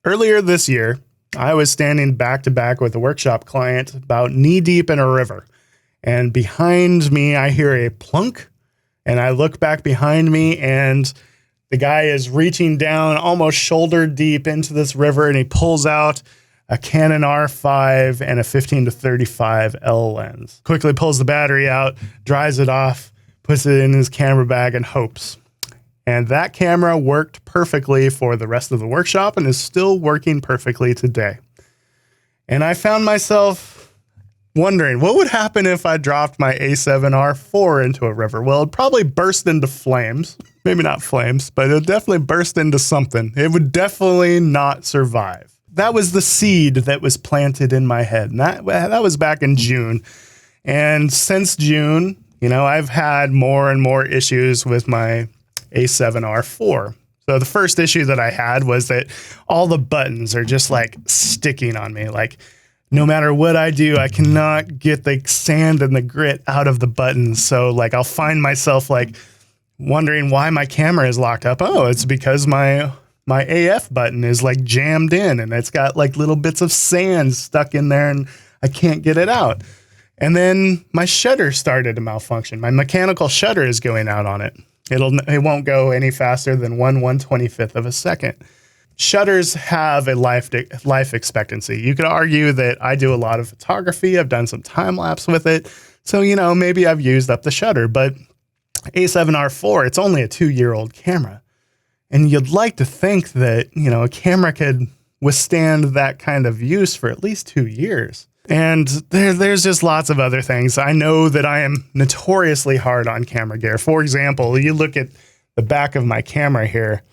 Earlier this year, I was standing back to back with a workshop client about knee deep in a river. And behind me, I hear a plunk. And I look back behind me, and the guy is reaching down almost shoulder deep into this river, and he pulls out a Canon R5 and a 15-35 L lens. Quickly pulls the battery out, dries it off, puts it in his camera bag, and hopes. And that camera worked perfectly for the rest of the workshop and is still working perfectly today. And I found myself wondering, what would happen if I dropped my A7R4 into a river? Well, it'd probably burst into flames. Maybe not flames, but it'd definitely burst into something. It would definitely not survive. That was the seed that was planted in my head. And that was back in June. And since June, I've had more and more issues with my A7R4. So the first issue that I had was that all the buttons are just like sticking on me. Like no matter what I do, I cannot get the sand and the grit out of the buttons. So like I'll find myself like wondering why my camera is locked up. Oh, it's because my AF button is like jammed in and it's got like little bits of sand stuck in there and I can't get it out. And then my shutter started to malfunction. My mechanical shutter is going out on it. It won't go any faster than 1/125th of a second. Shutters have a life expectancy. You could argue that I do a lot of photography. I've done some time lapse with it. So, maybe I've used up the shutter, but A7R4, it's only a 2-year-old camera. And you'd like to think that, a camera could withstand that kind of use for at least 2 years. And there's just lots of other things. I know that I am notoriously hard on camera gear. For example, you look at the back of my camera here,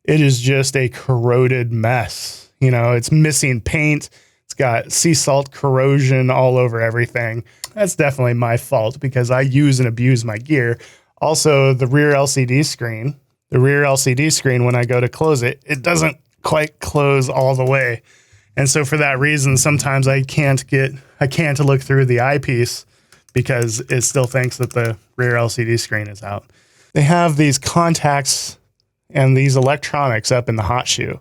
it is just a corroded mess. It's missing paint. It's got sea salt corrosion all over everything. That's definitely my fault because I use and abuse my gear. Also, the rear LCD screen, when I go to close it, it doesn't quite close all the way. And so for that reason, sometimes I can't look through the eyepiece because it still thinks that the rear LCD screen is out. They have these contacts and these electronics up in the hot shoe.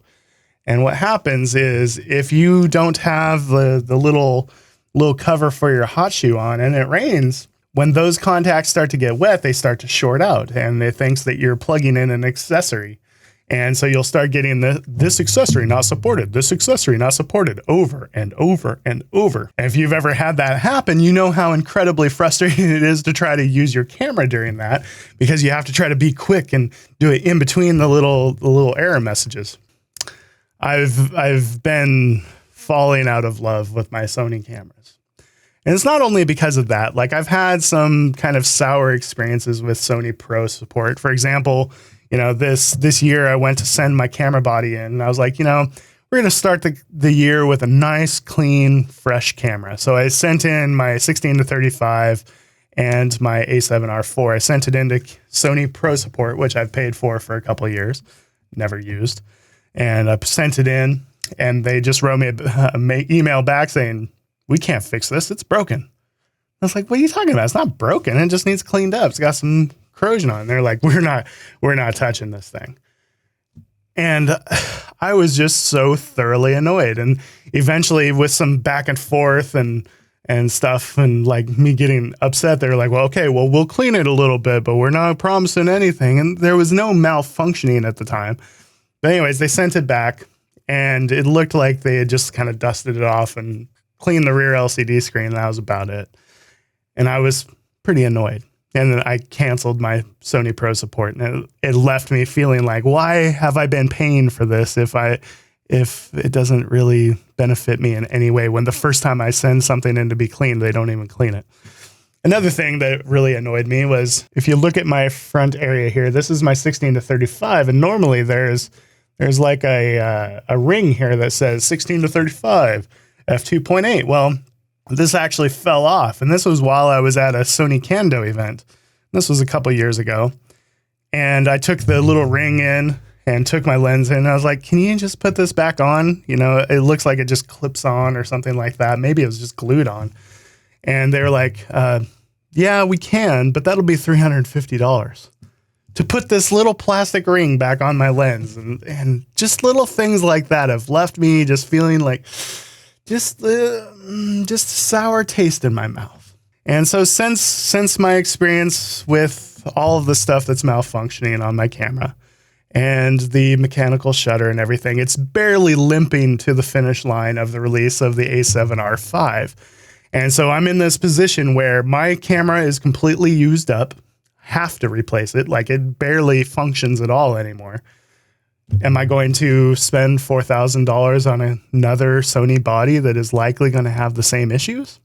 And what happens is if you don't have the little cover for your hot shoe on and it rains, when those contacts start to get wet, they start to short out and it thinks that you're plugging in an accessory. And so you'll start getting this accessory not supported, this accessory not supported over and over and over. And if you've ever had that happen, you know how incredibly frustrating it is to try to use your camera during that because you have to try to be quick and do it in between the little error messages. I've been falling out of love with my Sony cameras. And it's not only because of that. Like I've had some kind of sour experiences with Sony Pro support. For example, this year I went to send my camera body in and I was like, we're going to start the year with a nice, clean, fresh camera. So I sent in my 16-35 and my A7R4. I sent it into Sony Pro support, which I've paid for a couple of years, never used. And I sent it in and they just wrote me an email back saying, we can't fix this. It's broken. I was like, what are you talking about? It's not broken. It just needs cleaned up. It's got some corrosion on it. And they're like, we're not touching this thing. And I was just so thoroughly annoyed. And eventually with some back and forth and stuff and like me getting upset, they were like, well, okay, well, we'll clean it a little bit, but we're not promising anything. And there was no malfunctioning at the time. But anyways, they sent it back and it looked like they had just kind of dusted it off and cleaned the rear LCD screen. And that was about it. And I was pretty annoyed. And then I canceled my Sony Pro support and it left me feeling like, why have I been paying for this if it doesn't really benefit me in any way when the first time I send something in to be cleaned, they don't even clean it. Another thing that really annoyed me was if you look at my front area here, this is my 16-35 and normally there's like a ring here that says 16-35 f2.8. Well, this actually fell off. And this was while I was at a Sony Kando event. This was a couple years ago. And I took the little ring in and took my lens in. And I was like, can you just put this back on? It looks like it just clips on or something like that. Maybe it was just glued on. And they were like, yeah, we can, but that'll be $350. to put this little plastic ring back on my lens, and just little things like that have left me just feeling like just a sour taste in my mouth. And so since my experience with all of the stuff that's malfunctioning on my camera and the mechanical shutter and everything, it's barely limping to the finish line of the release of the A7R5. And so I'm in this position where my camera is completely used up, have to replace it, like it barely functions at all anymore. Am I going to spend $4,000 on another Sony body that is likely going to have the same issues?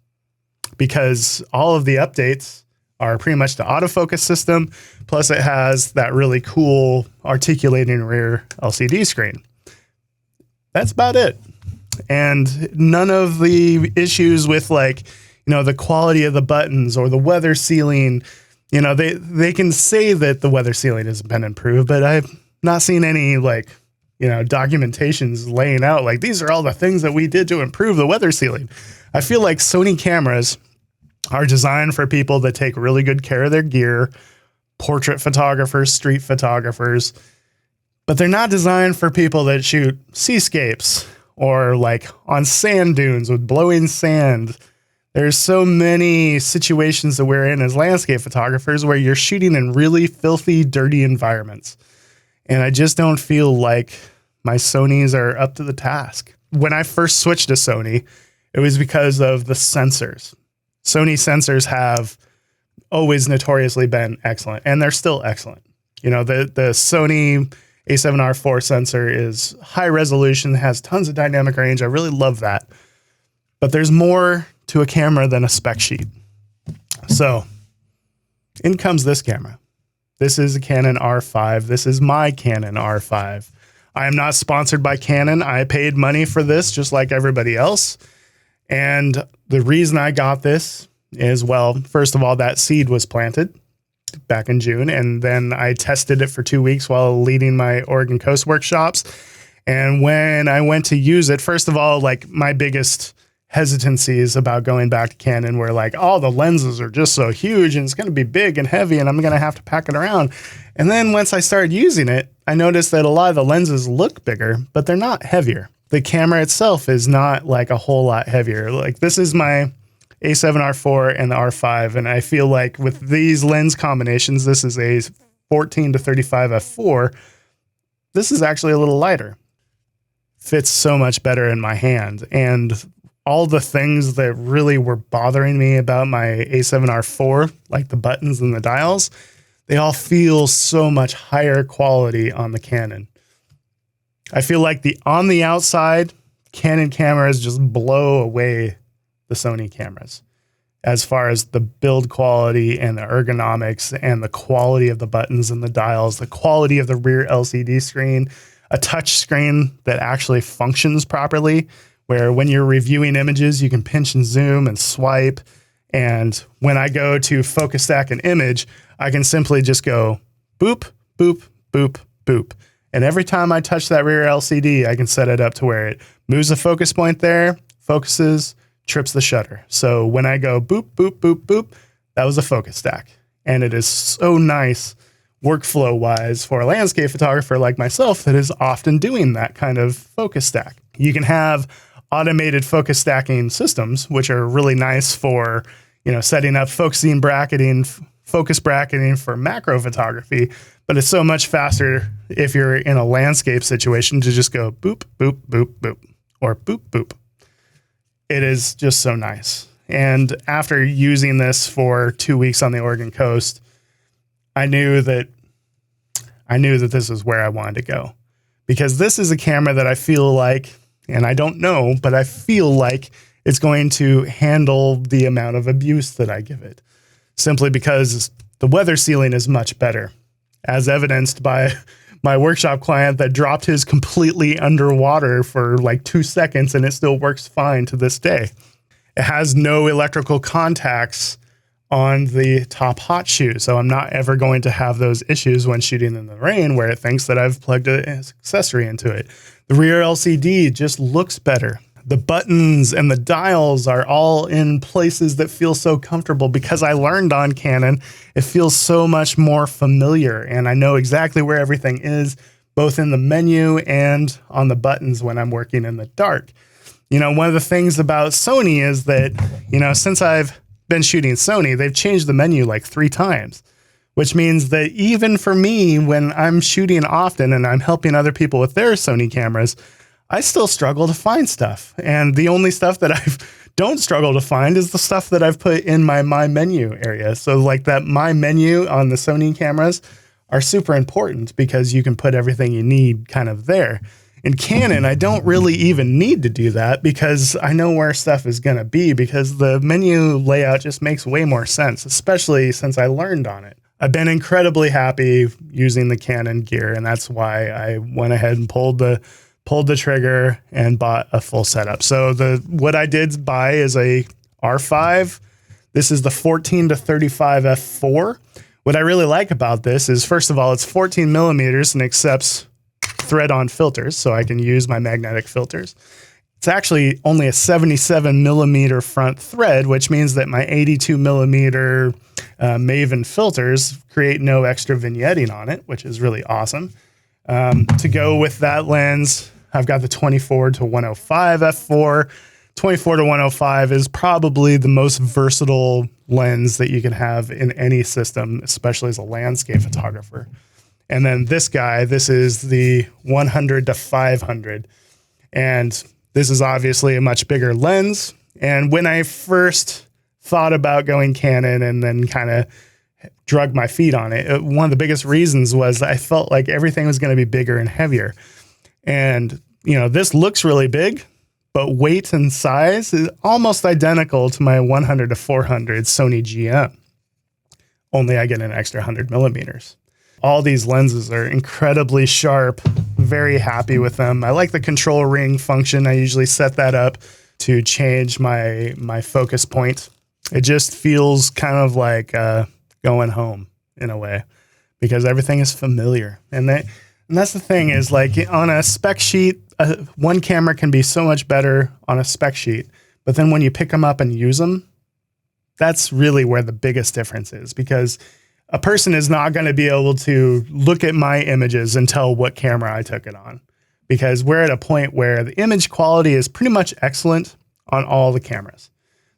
Because all of the updates are pretty much the autofocus system, plus it has that really cool articulating rear LCD screen. That's about it. And none of the issues with, like, you know, the quality of the buttons or the weather sealing, you know, they can say that the weather sealing has been improved, but I've not seen any, like, you know, documentations laying out like these are all the things that we did to improve the weather sealing. I feel like Sony cameras are designed for people that take really good care of their gear, portrait photographers, street photographers, but they're not designed for people that shoot seascapes or like on sand dunes with blowing sand. There's so many situations that we're in as landscape photographers where you're shooting in really filthy, dirty environments. And I just don't feel like my Sonys are up to the task. When I first switched to Sony, it was because of the sensors. Sony sensors have always notoriously been excellent, and they're still excellent. You know, the Sony A7R4 sensor is high resolution, has tons of dynamic range. I really love that. But there's more to a camera than a spec sheet. So in comes this camera. This is a Canon R5. This is my Canon R5. I am not sponsored by Canon. I paid money for this just like everybody else. And the reason I got this is, well, first of all, that seed was planted back in June. And then I tested it for 2 weeks while leading my Oregon Coast workshops. And when I went to use it, first of all, like my biggest hesitancies about going back to Canon were like, oh, the lenses are just so huge and it's going to be big and heavy and I'm going to have to pack it around. And then once I started using it, I noticed that a lot of the lenses look bigger, but they're not heavier. The camera itself is not like a whole lot heavier. Like this is my A7R4 and the R5. And I feel like with these lens combinations, this is a 14 to 35 f4. This is actually a little lighter. Fits so much better in my hand. And all the things that really were bothering me about my A7R4, like the buttons and the dials, they all feel so much higher quality on the Canon. I feel like on the outside, Canon cameras just blow away the Sony cameras as far as the build quality and the ergonomics and the quality of the buttons and the dials, the quality of the rear LCD screen, a touch screen that actually functions properly, where when you're reviewing images, you can pinch and zoom and swipe. And when I go to focus stack an image, I can simply just go boop, boop, boop, boop. And every time I touch that rear LCD, I can set it up to where it moves the focus point there, focuses, trips the shutter. So when I go boop, boop, boop, boop, that was a focus stack. And it is so nice workflow wise for a landscape photographer like myself that is often doing that kind of focus stack. You can have automated focus stacking systems, which are really nice for, you know, setting up focusing bracketing, focus bracketing for macro photography, but it's so much faster if you're in a landscape situation to just go boop, boop, boop, boop, or boop, boop. It is just so nice. And after using this for 2 weeks on the Oregon coast, I knew that this is where I wanted to go, because this is a camera that I feel like, and I don't know, but I feel like it's going to handle the amount of abuse that I give it, simply because the weather sealing is much better, as evidenced by my workshop client that dropped his completely underwater for like 2 seconds and it still works fine to this day. It has no electrical contacts on the top hot shoe, so I'm not ever going to have those issues when shooting in the rain where it thinks that I've plugged an accessory into it. The rear LCD just looks better. The buttons and the dials are all in places that feel so comfortable because I learned on Canon. It feels so much more familiar, and I know exactly where everything is, both in the menu and on the buttons when I'm working in the dark. You know, one of the things about Sony is that, you know, since I've been shooting Sony, they've changed the menu like 3 times, which means that even for me, when I'm shooting often and I'm helping other people with their Sony cameras, I still struggle to find stuff. And the only stuff that I don't struggle to find is the stuff that I've put in my menu area. So like that my menu on the Sony cameras are super important because you can put everything you need kind of there. In Canon, I don't really even need to do that because I know where stuff is going to be because the menu layout just makes way more sense, especially since I learned on it. I've been incredibly happy using the Canon gear, and that's why I went ahead and pulled the trigger and bought a full setup. So what I did buy is a R5. This is the 14 to 35 f4. What I really like about this is, first of all, it's 14 millimeters and accepts thread-on filters, so I can use my magnetic filters. It's actually only a 77 millimeter front thread, which means that my 82 millimeter Maven filters create no extra vignetting on it, which is really awesome. To go with that lens, I've got the 24 to 105 f4. 24 to 105 is probably the most versatile lens that you can have in any system, especially as a landscape photographer. And then this guy, this is the 100 to 500. And this is obviously a much bigger lens. And when I first thought about going Canon and then kind of drug my feet on it, one of the biggest reasons was I felt like everything was going to be bigger and heavier. And, you know, this looks really big, but weight and size is almost identical to my 100 to 400 Sony GM. Only I get an extra 100 millimeters. All these lenses are incredibly sharp, very happy with them. I like the control ring function. I usually set that up to change my focus point. It just feels kind of like going home in a way because everything is familiar. And that's the thing is, like, on a spec sheet, one camera can be so much better on a spec sheet, but then when you pick them up and use them, that's really where the biggest difference is, because a person is not going to be able to look at my images and tell what camera I took it on, because we're at a point where the image quality is pretty much excellent on all the cameras.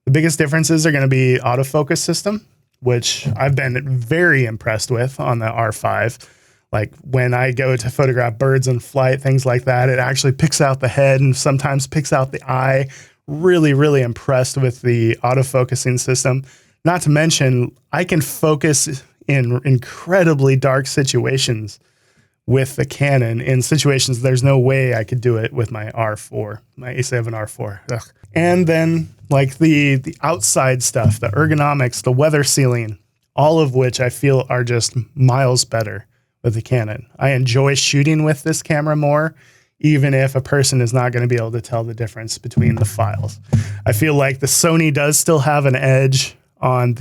The biggest differences are going to be autofocus system, which I've been very impressed with on the R5. Like when I go to photograph birds in flight, things like that, it actually picks out the head and sometimes picks out the eye. Really, really impressed with the autofocusing system. Not to mention, I can focus in incredibly dark situations with the Canon, in situations there's no way I could do it with my R4, my A7 R4. Ugh. And then like the outside stuff, the ergonomics, the weather sealing, all of which I feel are just miles better with the Canon. I enjoy shooting with this camera more, even if a person is not going to be able to tell the difference between the files. I feel like the Sony does still have an edge on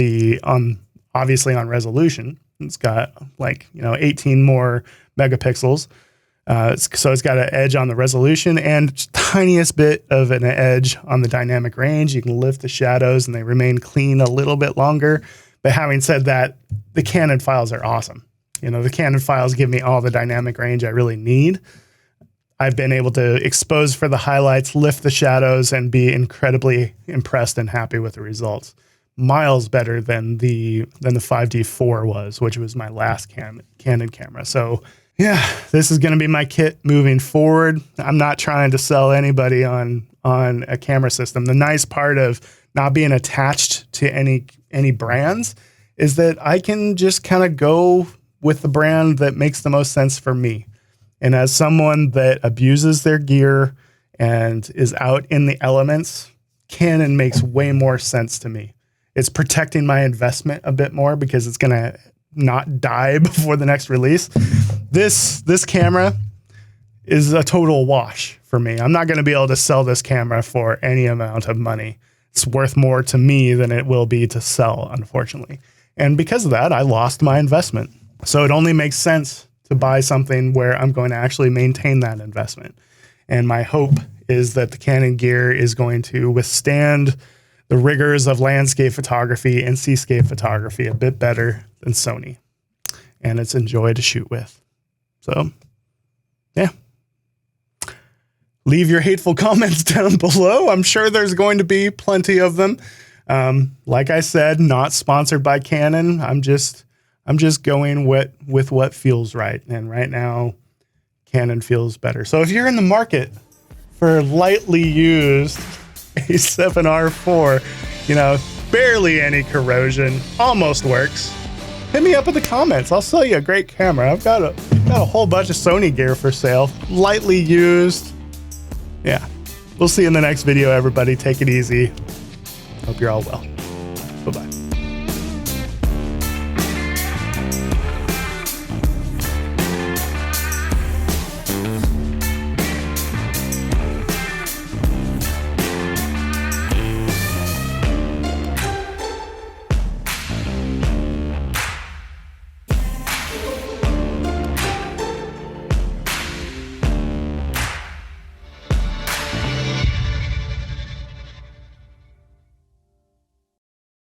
obviously on resolution. It's got 18 more megapixels. So it's got an edge on the resolution and tiniest bit of an edge on the dynamic range. You can lift the shadows and they remain clean a little bit longer. But having said that, the Canon files are awesome. The Canon files give me all the dynamic range I really need. I've been able to expose for the highlights, lift the shadows, and be incredibly impressed and happy with the results. Miles better than the 5D4 was, which was my last Canon camera. So yeah, this is going to be my kit moving forward. I'm not trying to sell anybody on a camera system. The nice part of not being attached to any brands is that I can just kind of go with the brand that makes the most sense for me. And as someone that abuses their gear and is out in the elements, Canon makes way more sense to me. It's protecting my investment a bit more because it's going to not die before the next release. This camera is a total wash for me. I'm not going to be able to sell this camera for any amount of money. It's worth more to me than it will be to sell, unfortunately. And because of that, I lost my investment. So it only makes sense to buy something where I'm going to actually maintain that investment. And my hope is that the Canon gear is going to withstand the rigors of landscape photography and seascape photography a bit better than Sony. And it's a joy to shoot with. So, yeah. Leave your hateful comments down below. I'm sure there's going to be plenty of them. Like I said, not sponsored by Canon. I'm just going with what feels right. And right now, Canon feels better. So if you're in the market for lightly used A7R4, you know, barely any corrosion, almost works, hit me up in the comments. I'll sell you a great camera. I've got a whole bunch of Sony gear for sale, lightly used. Yeah, we'll see you in the next video, everybody. Take it easy. Hope you're all well. Bye-bye.